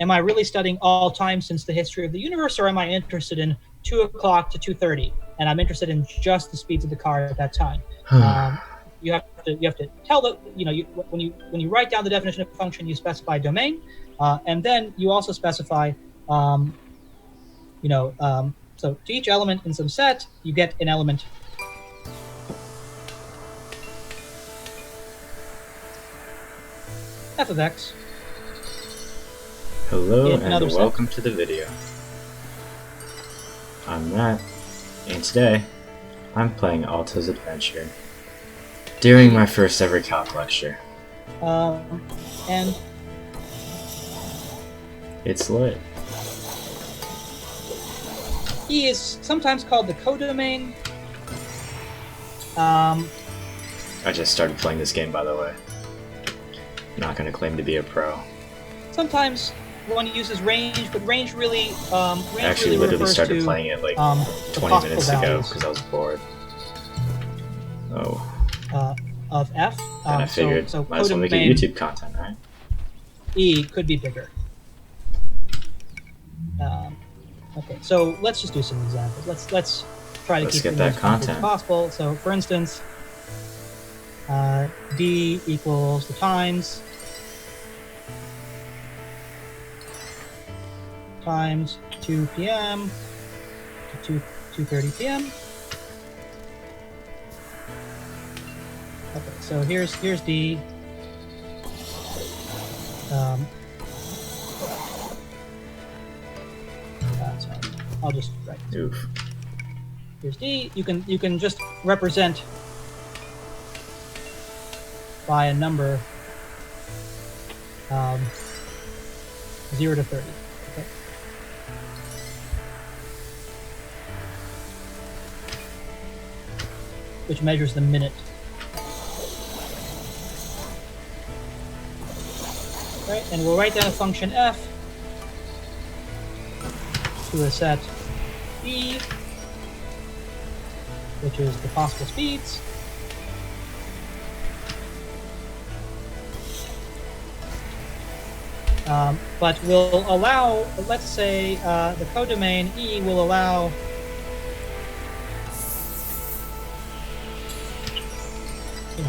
am I really studying all time since the history of the universe, or am I interested in 2 o'clock to 2:30, and I'm interested in just the speeds of the car at that time? You have to tell the when you write down the definition of a function, you specify domain, and then you also specify so to each element in some set you get an element. F of x. Hello and welcome to the video. I'm Matt, and today I'm playing Alto's Adventure during my first ever calc lecture. And it's lit. E is sometimes called the codomain. I just started playing this game, by the way. I'm not going to claim to be a pro. Sometimes one uses range, but range really I actually literally started playing it like 20 minutes ago because I was bored. Of F. And I figured might as well make it YouTube content, right? E could be bigger. Okay, so let's just do some examples. Let's try to keep it as content as possible. So, for instance, D equals the times 2 p.m. to 2:30 p.m. Okay, so here's D. Sorry, I'll just write. Oof. Here's D. You can just represent by a number 0 to 30. Okay. Which measures the minute. Right, and we'll write down a function f to a set E, which is the possible speeds. But we'll allow, let's say, the codomain E will allow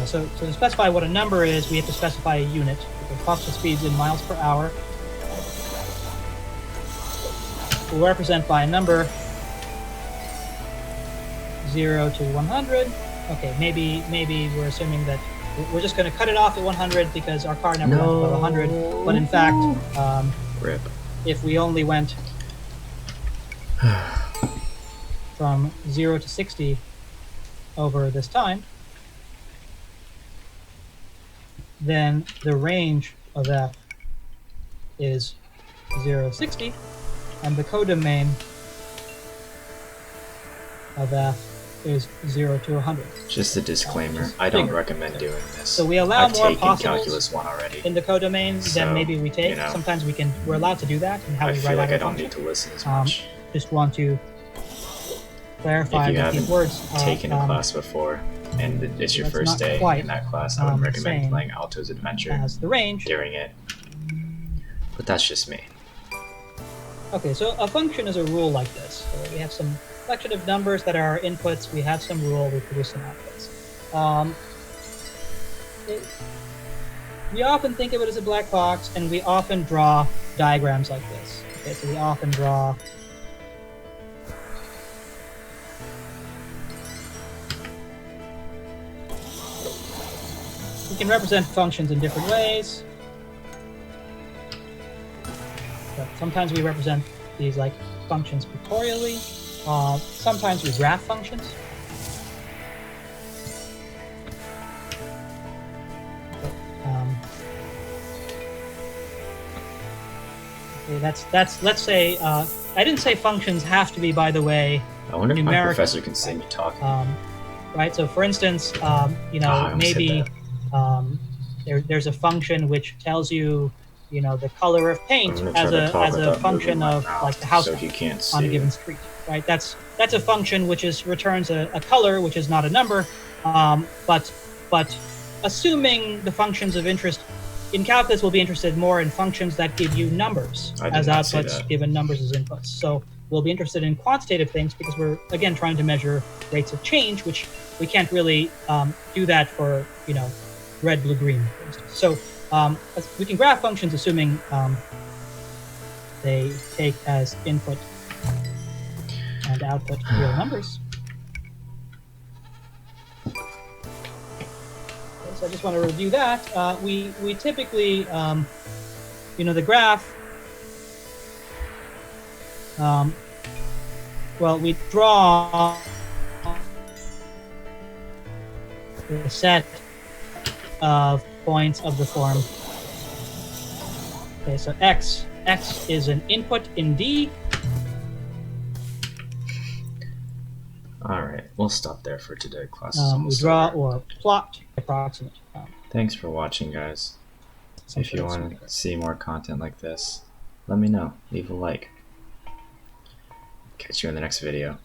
so to specify what a number is, we have to specify a unit. The possible speeds in miles per hour. We'll represent by a number 0 to 100. Okay, maybe we're assuming that we're just going to cut it off at 100 because our car never went above 100. But in fact, Rip. If we only went from 0 to 60 over this time, then the range of f is 0 to 60, and the codomain of f is 0 to 100. Just a disclaimer, I don't recommend doing this. So we allow more possibles calculus 1 already. In the codomain than maybe we take. Sometimes we're allowed to do that in how we write out I don't need to listen as much. Just want to clarify that these words. Taken a class before, and it's your first day in that class, I would recommend playing Alto's Adventure as the range during it. But that's just me. Okay, so a function is a rule like this. So we have some collection of numbers that are our inputs. We have some rule. We produce some outputs. We often think of it as a black box, and we often draw diagrams like this. Okay, so we often draw we can represent functions in different ways. But sometimes we represent these like functions pictorially. Sometimes we graph functions. Okay, that's let's say I didn't say functions have to be, by the way. I wonder if my professor can see me talking. Right. So, for instance, maybe there's a function which tells you, the color of paint as a function of like the house on a given street. Right. That's a function which returns a color, which is not a number, but assuming the functions of interest in calculus, we'll be interested more in functions that give you numbers as outputs, given numbers as inputs. So we'll be interested in quantitative things because we're, again, trying to measure rates of change, which we can't really do that for, red, blue, green, for instance. So we can graph functions assuming they take as input and output real numbers. So I just want to review that. We typically, the graph, we draw a set of points of the form. Okay, so x is an input in D. Alright, we'll stop there for today. Class we draw or plot approximate. Thanks for watching, guys. If you want to see more content like this, let me know. Leave a like. Catch you in the next video.